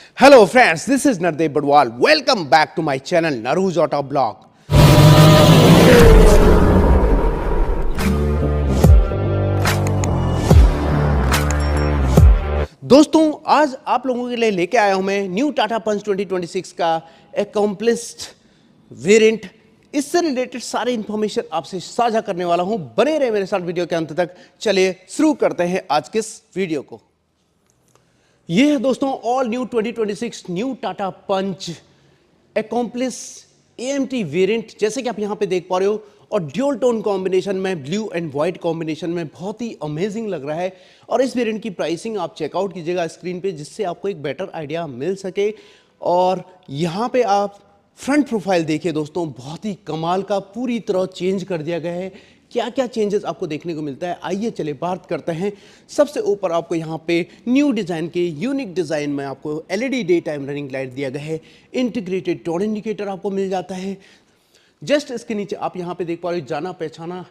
Hello friends, this is Nardev Badwal. Welcome back to my channel Naru's Auto Blog. दोस्तों आज आप लोगों के लिए लेके आया हूं मैं न्यू टाटा पंच 2026 का एकम्प्लिस्ड वेरिएंट। इससे रिलेटेड सारे इंफॉर्मेशन आपसे साझा करने वाला हूं। बने रहे मेरे साथ वीडियो के अंत तक। चलिए शुरू करते हैं आज के इस वीडियो को। ये है दोस्तों ऑल न्यू 2026 न्यू टाटा पंच एकम्प्लिस्ड एएमटी वेरिएंट। जैसे कि आप यहां पे देख पा रहे हो और ड्यूल टोन कॉम्बिनेशन में, ब्लू एंड व्हाइट कॉम्बिनेशन में बहुत ही अमेजिंग लग रहा है। और इस वेरिएंट की प्राइसिंग आप चेकआउट कीजिएगा स्क्रीन पे, जिससे आपको एक बेटर आइडिया मिल सके। और यहाँ पे आप फ्रंट प्रोफाइल देखिए दोस्तों, बहुत ही कमाल का पूरी तरह चेंज कर दिया गया है। क्या क्या चेंजेस आपको देखने को मिलता है, आइए चले बात करते हैं। सबसे ऊपर आपको यहाँ पे न्यू डिज़ाइन के यूनिक डिज़ाइन में आपको LED day time running light दिया गया है। इंटीग्रेटेड टर्न इंडिकेटर आपको मिल जाता है। जस्ट इसके नीचे आप यहाँ पे देख पा रहे हो जाना पहचाना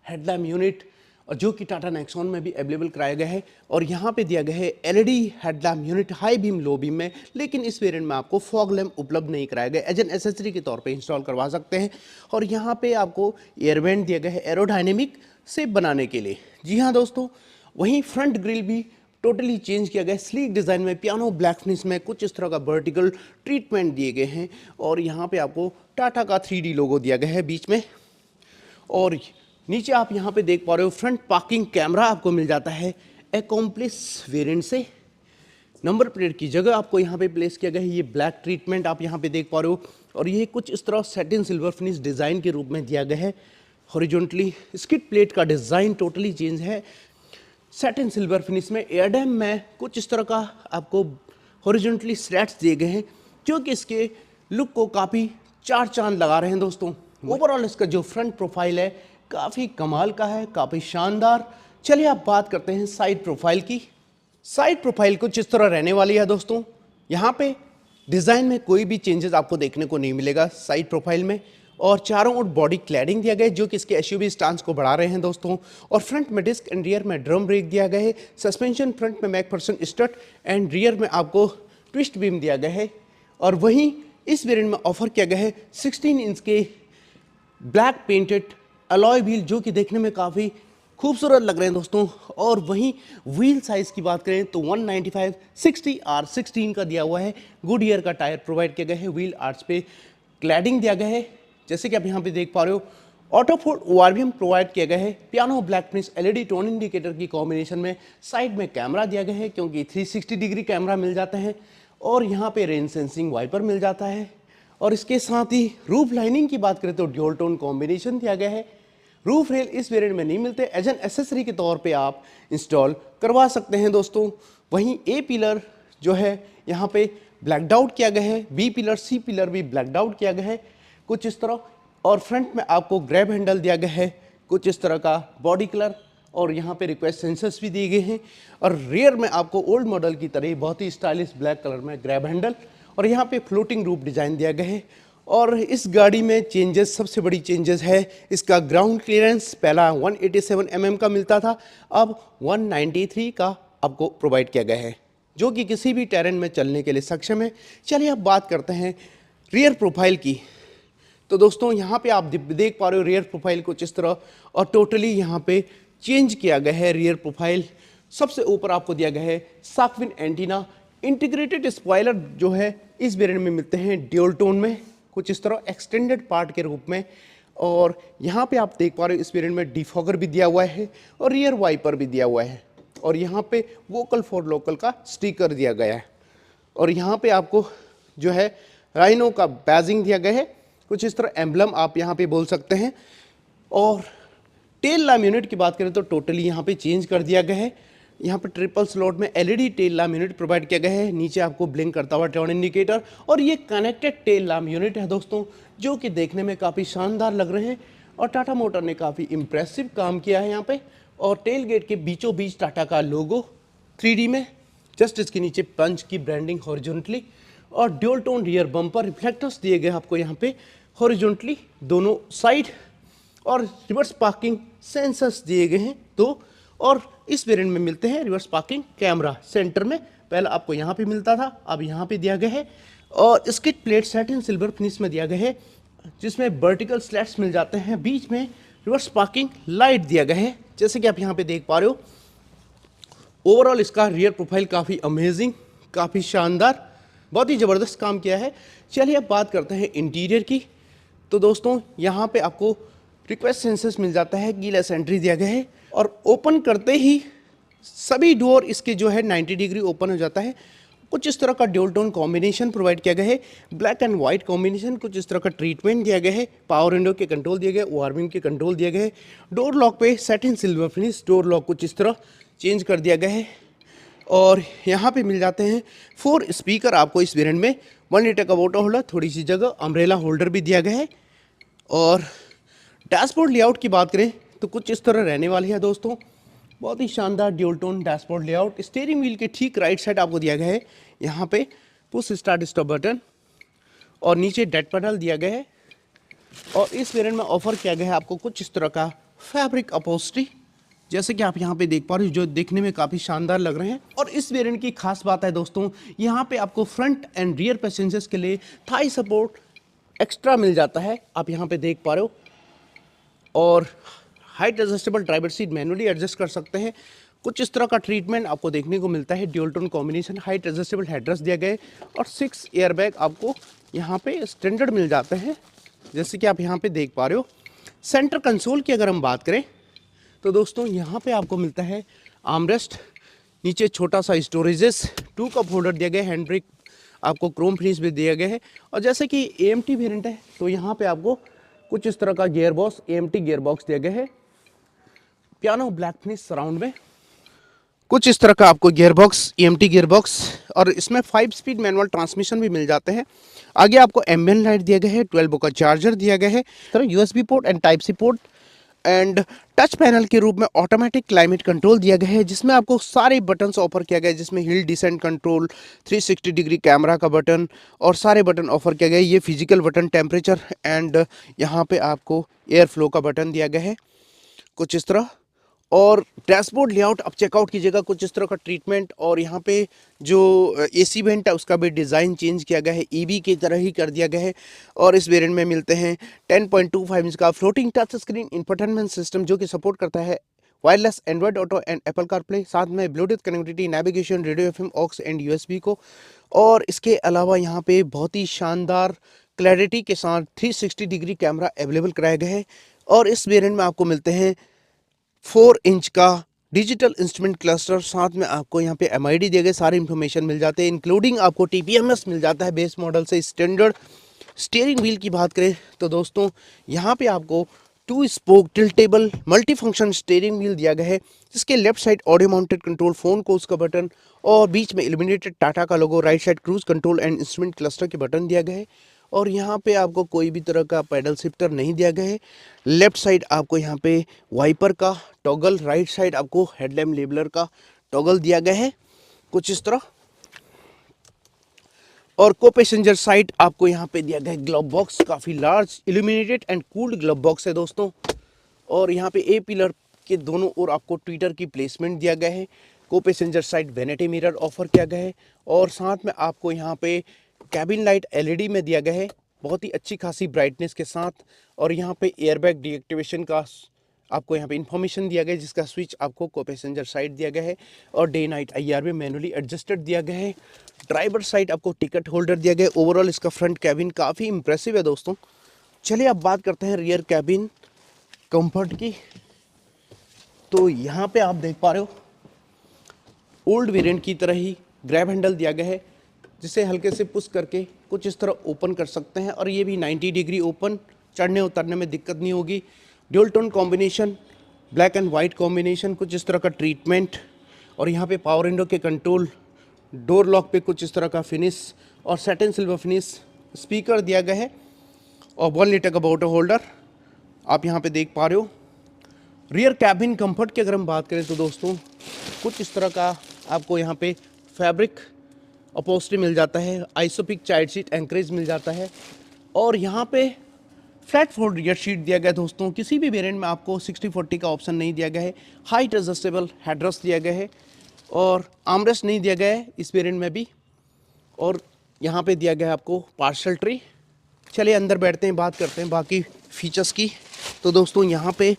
हेडलैम्प यूनिट, और जो कि टाटा नेक्सॉन में भी अवेलेबल कराया गया है। और यहाँ पे दिया गया है LED headlamp unit high beam low beam में, लेकिन इस वेरिएंट में आपको फॉग लैम्प उपलब्ध नहीं कराया गया। एज एन एसेसरी के तौर पे इंस्टॉल करवा सकते हैं। और यहाँ पे आपको एयरवेंट दिया गया है एरोडायनेमिक सेफ बनाने के लिए। जी हाँ दोस्तों, वहीं फ्रंट ग्रिल भी टोटली चेंज किया गया है। स्लीक डिज़ाइन में पियानो ब्लैक फिनिश में कुछ इस तरह का वर्टिकल ट्रीटमेंट दिए गए हैं। और यहाँ पे आपको टाटा का 3D लोगो दिया गया है बीच में। और नीचे आप यहाँ पे देख पा रहे हो फ्रंट पार्किंग कैमरा आपको मिल जाता है एकम्प्लिस्ड वेरिएंट से। नंबर प्लेट की जगह आपको यहाँ पे प्लेस किया गया है ये ब्लैक ट्रीटमेंट आप यहाँ पे देख पा रहे हो। और ये कुछ इस तरह सैटिन सिल्वर फिनिश डिज़ाइन के रूप में दिया गया है। हॉरिजॉन्टली स्किड प्लेट का डिज़ाइन टोटली चेंज है। सैटिन सिल्वर फिनिश में एयरडैम में कुछ इस तरह का आपको हॉरिजॉन्टली स्लैट्स दिए गए हैं, जो कि इसके लुक को काफ़ी चार चांद लगा रहे हैं दोस्तों। ओवरऑल इसका जो फ्रंट प्रोफाइल है काफ़ी कमाल का है, काफ़ी शानदार। चलिए आप बात करते हैं साइड प्रोफाइल की। साइड प्रोफाइल कुछ इस तरह रहने वाली है दोस्तों। यहाँ पे डिज़ाइन में कोई भी चेंजेस आपको देखने को नहीं मिलेगा साइड प्रोफाइल में। और चारों ओर बॉडी क्लैडिंग दिया गया है, जो कि इसके एसयूवी स्टांस को बढ़ा रहे हैं दोस्तों। और फ्रंट में डिस्क एंड रियर में ड्रम ब्रेक दिया गया है। सस्पेंशन फ्रंट में मैकफर्सन स्ट्रट एंड रियर में आपको ट्विस्ट बीम दिया गया है। और वहीं इस वेरिएंट में ऑफर किया गया है 16 इंच के ब्लैक पेंटेड अलॉय व्हील, जो कि देखने में काफ़ी खूबसूरत लग रहे हैं दोस्तों। और वहीं व्हील साइज़ की बात करें तो 195/60R16 का दिया हुआ है। गुडईयर का टायर प्रोवाइड किया गया है। व्हील आर्च पे क्लैडिंग दिया गया है, जैसे कि आप यहाँ पे देख पा रहे हो। ऑटोफोल्ड ओआरवीएम प्रोवाइड किया गया है। Piano black finish LED tone indicator की कॉम्बिनेशन में साइड में कैमरा दिया गया है, क्योंकि 360 डिग्री कैमरा मिल जाता है। और यहाँ पे रेन सेंसिंग वाइपर मिल जाता है। और इसके साथ ही रूफ लाइनिंग की बात करें तो ड्यूल टोन कॉम्बिनेशन दिया गया है। रूफ रेल इस वेरिएंट में नहीं मिलते, एज एन एसेसरी के तौर पे आप इंस्टॉल करवा सकते हैं दोस्तों। वहीं ए पिलर जो है यहाँ पे ब्लैकड आउट किया गया है। बी पिलर सी पिलर भी ब्लैकड आउट किया गया है कुछ इस तरह। और फ्रंट में आपको ग्रैब हैंडल दिया गया है कुछ इस तरह का बॉडी कलर। और यहाँ पे रिक्वेस्ट सेंसर्स भी दिए गए हैं। और रियर में आपको ओल्ड मॉडल की तरह बहुत ही स्टाइलिश ब्लैक कलर में ग्रैब हैंडल। और यहाँ पे फ्लोटिंग रूफ डिज़ाइन दिया गया है। और इस गाड़ी में चेंजेस, सबसे बड़ी चेंजेस है इसका ग्राउंड क्लियरेंस। पहला 187 mm का मिलता था, अब 193 का आपको प्रोवाइड किया गया है, जो कि किसी भी टेरेन में चलने के लिए सक्षम है। चलिए अब बात करते हैं रियर प्रोफाइल की। तो दोस्तों यहाँ पे आप देख पा रहे हो रियर प्रोफाइल कुछ इस तरह। और टोटली यहाँ पे चेंज किया गया है रियर प्रोफाइल। सबसे ऊपर आपको दिया गया है shark fin antenna. Integrated spoiler जो है इस वेरिएंट में मिलते हैं ड्यूल टोन में कुछ इस तरह एक्सटेंडेड पार्ट के रूप में। और यहाँ पे आप देख पा रहे हो इस वेरिएंट में डिफॉगर भी दिया हुआ है और रियर वाइपर भी दिया हुआ है। और यहाँ पे वोकल फॉर लोकल का स्टिकर दिया गया है। और यहाँ पे आपको जो है राइनो का बैजिंग दिया गया है, कुछ इस तरह एम्बलम आप यहाँ पे बोल सकते हैं। और टेल लैम्प यूनिट की बात करें तो टोटली यहाँ पे चेंज कर दिया गया है। यहाँ पे ट्रिपल स्लॉट में LED tail lamp unit provide किया गया है। नीचे आपको ब्लिंक करता हुआ टर्न इंडिकेटर। और ये कनेक्टेड टेल लैम्प यूनिट है दोस्तों, जो कि देखने में काफ़ी शानदार लग रहे हैं। और टाटा मोटर ने काफ़ी इम्प्रेसिव काम किया है यहाँ पे। और टेल गेट के बीचों बीच टाटा का लोगो 3D में, जस्ट इसके नीचे पंच की ब्रांडिंग हॉरिजॉन्टली। और dual tone rear bumper reflectors दिए गए आपको यहाँ पे हॉरिजॉन्टली दोनों साइड। और रिवर्स पार्किंग सेंसर्स दिए गए हैं 2। और इस वेरिएंट में मिलते हैं रिवर्स पार्किंग कैमरा सेंटर में पहले आपको यहाँ पे मिलता था, अब यहाँ पे दिया गया है। और skid plate satin silver finish में दिया गया है, जिसमें वर्टिकल स्लैट्स मिल जाते हैं। बीच में रिवर्स पार्किंग लाइट दिया गया है, जैसे कि आप यहाँ पे देख पा रहे हो। ओवरऑल इसका रियर प्रोफाइल काफ़ी अमेजिंग, काफ़ी शानदार, बहुत ही ज़बरदस्त काम किया है। चलिए अब बात करते हैं इंटीरियर की। तो दोस्तों यहाँ पे आपको रिक्वेस्ट सेंसर्स मिल जाता है, कीलेस एंट्री दिया गया है और ओपन करते ही सभी डोर इसके जो है 90 डिग्री ओपन हो जाता है। कुछ इस तरह का ड्यूल टोन कॉम्बिनेशन प्रोवाइड किया गया है, ब्लैक एंड वाइट कॉम्बिनेशन, कुछ इस तरह का ट्रीटमेंट दिया गया है। पावर विंडो के कंट्रोल दिए गए, वार्मिंग के कंट्रोल दिए गए। डोर लॉक पे satin silver finish, door lock कुछ इस तरह चेंज कर दिया गया है। और यहाँ पे मिल जाते हैं 4 स्पीकर आपको इस वेरिएंट में, 1 लीटर का वाटर होल्डर, थोड़ी सी जगह, अम्ब्रेला होल्डर भी दिया गया है। और डैशबोर्ड लेआउट की बात करें तो कुछ इस तरह रहने वाली है दोस्तों, बहुत ही शानदार dual tone dashboard layout. Steering wheel के ठीक राइट साइड आपको दिया गया है यहाँ पे पुश स्टार्ट स्टॉप बटन और नीचे डेड पैडल दिया गया है। और इस वेरिएंट में ऑफर किया गया है आपको कुछ इस तरह का फैब्रिक अपहोल्स्ट्री, जैसे कि आप यहाँ पे देख पा रहे हो, जो देखने में काफ़ी शानदार लग रहे हैं। और इस वेरिएंट की खास बात है दोस्तों, यहाँ पे आपको फ्रंट एंड रियर पैसेंजर्स के लिए थाई सपोर्ट एक्स्ट्रा मिल जाता है, आप यहाँ पे देख पा रहे हो। और height adjustable driver seat manually adjust कर सकते हैं। कुछ इस तरह का ट्रीटमेंट आपको देखने को मिलता है, dual tone combination, height adjustable headrest दिया गया है और 6 एयरबैग आपको यहाँ पे स्टैंडर्ड मिल जाते हैं, जैसे कि आप यहाँ पे देख पा रहे हो। सेंटर कंसोल की अगर हम बात करें तो दोस्तों यहाँ पे आपको मिलता है आर्मरेस्ट, नीचे छोटा सा स्टोरेजेस, 2 कप होल्डर दिया गया है, हैंड ब्रेक आपको क्रोम फिनिश भी दिया गया है। और जैसे कि AMT वेरिएंट है तो यहाँ पे आपको कुछ इस तरह का gear box, AMT gear box दिया गया है, पियानो ब्लैक फिनिश सराउंड में। कुछ इस तरह का आपको gear box, AMT gear box, और इसमें 5 स्पीड मैनुअल ट्रांसमिशन भी मिल जाते हैं। आगे आपको एम्बिएंट लाइट दिया गया है, 12 वोल्ट का चार्जर दिया गया है, तरह USB port and type C port and touch panel के रूप में ऑटोमेटिक क्लाइमेट कंट्रोल दिया गया है, जिसमें आपको सारे बटन्स ऑफर किया गया है, जिसमें हिल डिसेंट कंट्रोल, 360 डिग्री कैमरा का बटन और सारे बटन ऑफर किया गया है। ये फिजिकल बटन, टेम्परेचर एंड यहाँ पे आपको एयर फ्लो का बटन दिया गया है कुछ इस तरह। और डैशबोर्ड लेआउट अब चेकआउट कीजिएगा, कुछ इस तरह का ट्रीटमेंट। और यहाँ पे जो AC वेंट है उसका भी डिज़ाइन चेंज किया गया है, EV की तरह ही कर दिया गया है। और इस वेरिएंट में मिलते हैं 10.25 इंच का floating touch screen infotainment system, जो कि सपोर्ट करता है wireless Android Auto and Apple CarPlay, साथ में Bluetooth connectivity, navigation, radio FM, aux and USB को। और इसके अलावा यहाँ पे बहुत ही शानदार क्लैरिटी के साथ 360 डिग्री कैमरा अवेलेबल कराया गया है। और इस वेरिएंट में आपको मिलते हैं 4 इंच का डिजिटल इंस्ट्रूमेंट क्लस्टर, साथ में आपको यहाँ पे MID दिए गए सारे इन्फॉर्मेशन मिल जाते हैं, इंक्लूडिंग आपको TPMS मिल जाता है बेस मॉडल से स्टैंडर्ड। स्टीयरिंग व्हील की बात करें तो दोस्तों यहाँ पे आपको 2 spoke tiltable multi function steering wheel दिया गया है, जिसके left side audio mounted control, phone calls का बटन और बीच में इल्यूमिनेटेड टाटा का logo, right side cruise control and instrument cluster के बटन दिया गया है। और यहाँ पे आपको कोई भी तरह का पैडल शिफ्टर नहीं दिया गया है। लेफ्ट साइड आपको यहाँ पे वाइपर का टॉगल, राइट साइड आपको हेडलैम्प लेबलर का टॉगल दिया गया है कुछ इस तरह। और को पैसेंजर साइड आपको यहाँ पे दिया गया है ग्लव बॉक्स, काफ़ी large illuminated and cooled glove box है दोस्तों। और यहाँ पे A पिलर के दोनों ओर आपको ट्विटर की प्लेसमेंट दिया गया है। को passenger side vanity mirror offer किया गया है और साथ में आपको यहाँ पे कैबिन लाइट LED में दिया गया है, बहुत ही अच्छी खासी ब्राइटनेस के साथ। और यहाँ पे एयरबैग डीएक्टिवेशन का आपको यहाँ पे इन्फॉर्मेशन दिया गया है, जिसका स्विच आपको को पैसेंजर साइड दिया गया है। और डे नाइट IR में मैनुअली एडजस्टेड दिया गया है। ड्राइवर साइड आपको टिकट होल्डर दिया गया है। ओवरऑल इसका फ्रंट कैबिन काफ़ी इंप्रेसिव है दोस्तों। चलिए अब बात करते हैं रियर कैबिन कंफर्ट की। तो यहाँ पे आप देख पा रहे हो ओल्ड वेरिएंट की तरह ही ग्रैब हैंडल दिया गया है, जिसे हल्के से पुश करके कुछ इस तरह ओपन कर सकते हैं। और ये भी 90 डिग्री ओपन, चढ़ने उतरने में दिक्कत नहीं होगी। Dual tone combination, black and white combination, कुछ इस तरह का ट्रीटमेंट। और यहाँ पे पावर विंडो के कंट्रोल, डोर लॉक पे कुछ इस तरह का फिनिश और सैटिन सिल्वर फिनिश स्पीकर दिया गया है। और 1 लीटर का वाटर होल्डर आप यहाँ पे देख पा रहे हो। रियर कैबिन कंफर्ट की अगर हम बात करें तो दोस्तों कुछ इस तरह का आपको यहाँ पे फैब्रिक अपहोल्स्ट्री मिल जाता है, आइसोपिक चाइल्ड सीट एंकरेज मिल जाता है। और यहाँ पे फ्लैट फोल्ड रियर सीट दिया गया है दोस्तों। किसी भी वेरिएंट में आपको 60/40 का ऑप्शन नहीं दिया गया है। हाइट एडजस्टेबल हेडरेस्ट दिया गया है। और आर्मरेस्ट नहीं दिया गया है इस वेरिएंट में भी, और यहाँ पे दिया गया है आपको पार्सल ट्री। चलिए अंदर बैठते हैं, बात करते हैं बाकी फीचर्स की। तो दोस्तों यहाँ पे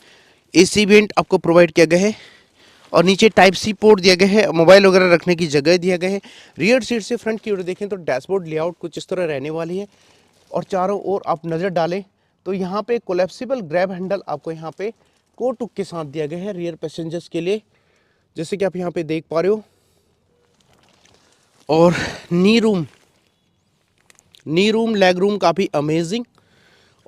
AC वेंट आपको प्रोवाइड किया गया है और नीचे टाइप C पोर्ट दिया गया है, मोबाइल वगैरह रखने की जगह दिया गया है। रियर सीट से फ्रंट की ओर देखें तो डैशबोर्ड लेआउट कुछ इस तरह रहने वाली है, और चारों ओर आप नज़र डालें तो यहाँ पे कोलैप्सिबल ग्रैब हैंडल आपको यहाँ पे कोट हुक के साथ दिया गया है रियर पैसेंजर्स के लिए, जैसे कि आप यहाँ पे देख पा रहे हो। और नी रूम लेग रूम काफ़ी अमेजिंग।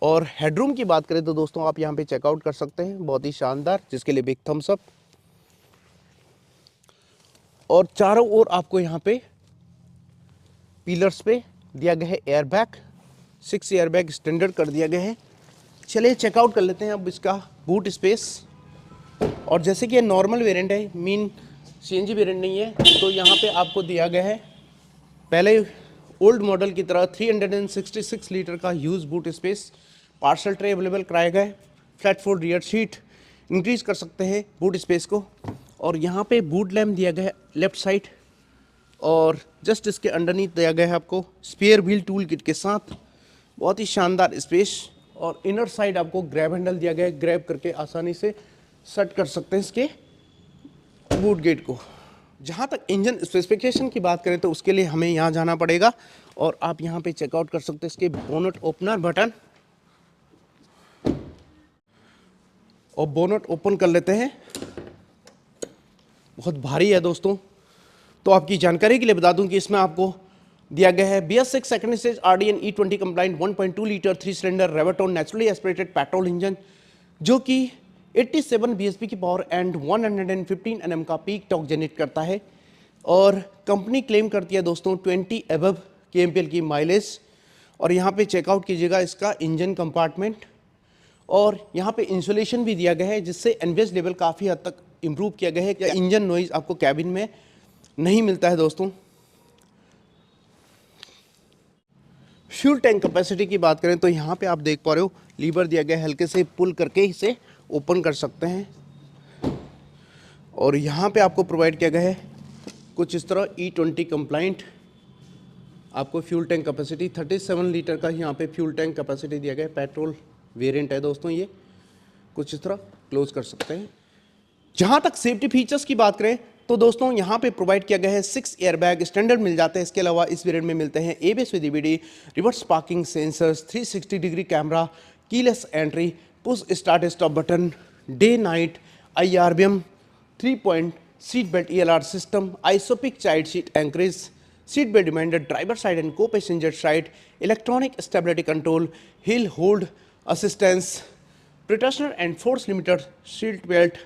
और हेडरूम की बात करें तो दोस्तों आप यहाँ पे चेकआउट कर सकते हैं, बहुत ही शानदार, जिसके लिए बिग थम्स अप। और चारों ओर आपको यहाँ पे पिलर्स पे दिया गया है एयरबैग, 6 एयरबैग स्टैंडर्ड कर दिया गया है। चलिए चेकआउट कर लेते हैं अब इसका बूट स्पेस। और जैसे कि ये नॉर्मल वेरिएंट है, मीन CNG वेरिएंट नहीं है, तो यहाँ पे आपको दिया गया है पहले ओल्ड मॉडल की तरह 366 लीटर का use boot space. Parcel tray available कराया गया है, flat fold rear seat, increase कर सकते हैं बूट स्पेस को। और यहाँ पे बूट लैम्प दिया गया है लेफ्ट साइड, और जस्ट इसके अंडरनीथ दिया गया है आपको स्पेयर व्हील टूल किट के साथ, बहुत ही शानदार स्पेस। और इनर साइड आपको ग्रैब हैंडल दिया गया है, ग्रैब करके आसानी से सेट कर सकते हैं इसके बूट गेट को। जहाँ तक इंजन स्पेसिफिकेशन की बात करें तो उसके लिए हमें यहाँ जाना पड़ेगा, और आप यहाँ पे चेकआउट कर सकते हैं इसके बोनट ओपनर बटन। और बोनट ओपन कर लेते हैं, बहुत भारी है दोस्तों। तो आपकी जानकारी के लिए बता दूं कि इसमें आपको दिया गया है BS6 second stage RDN E20 compliant 1.2 litre 3 cylinder Revotron naturally aspirated petrol engine, जो कि 87 bhp की पावर एंड 115 Nm का पीक टॉर्क जनरेट करता है। और कंपनी क्लेम करती है दोस्तों 20 एबव kmpl की माइलेज। और यहाँ पे चेकआउट कीजिएगा इसका इंजन कंपार्टमेंट, और यहाँ पे इंसुलेशन भी दिया गया है, जिससे NVH लेवल काफ़ी हद तक इम्प्रूव किया गया है। इंजन नॉइज आपको कैबिन में नहीं मिलता है दोस्तों। फ्यूल टैंक कैपेसिटी की बात करें तो यहाँ पे आप देख पा रहे हो लीवर दिया गया है, हल्के से पुल करके इसे ओपन कर सकते हैं। और यहाँ पे आपको प्रोवाइड किया गया है कुछ इस तरह E20 कंप्लाइंट आपको फ्यूल टैंक कैपेसिटी 37 लीटर का यहाँ पे फ्यूल टैंक कैपेसिटी दिया गया है। पेट्रोल वेरिएंट है दोस्तों, ये कुछ इस तरह क्लोज कर सकते हैं। जहाँ तक सेफ्टी फीचर्स की बात करें तो दोस्तों यहाँ पे प्रोवाइड किया गया है 6 एयरबैग स्टैंडर्ड मिल जाते हैं। इसके अलावा इस वेरिएंट में मिलते हैं ABS with EBD, reverse parking sensors, 360 degree camera, keyless entry, push start stop button, day night IRBM, 3 point seat belt ELR system, ISOFIX child seat anchorage, seat belt reminder driver side and co passenger side, electronic stability control, hill hold assistance, pretensioner and force limiter seat belt,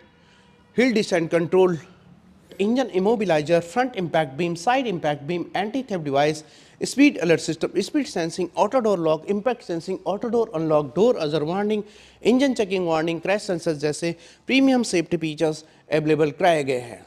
hill descent control, engine immobiliser, front impact beam, side impact beam, anti theft device, speed alert system, speed sensing, auto door lock, impact sensing, auto door unlock, door ajar warning, engine checking warning, crash sensor जैसे premium safety features available कराए गए हैं।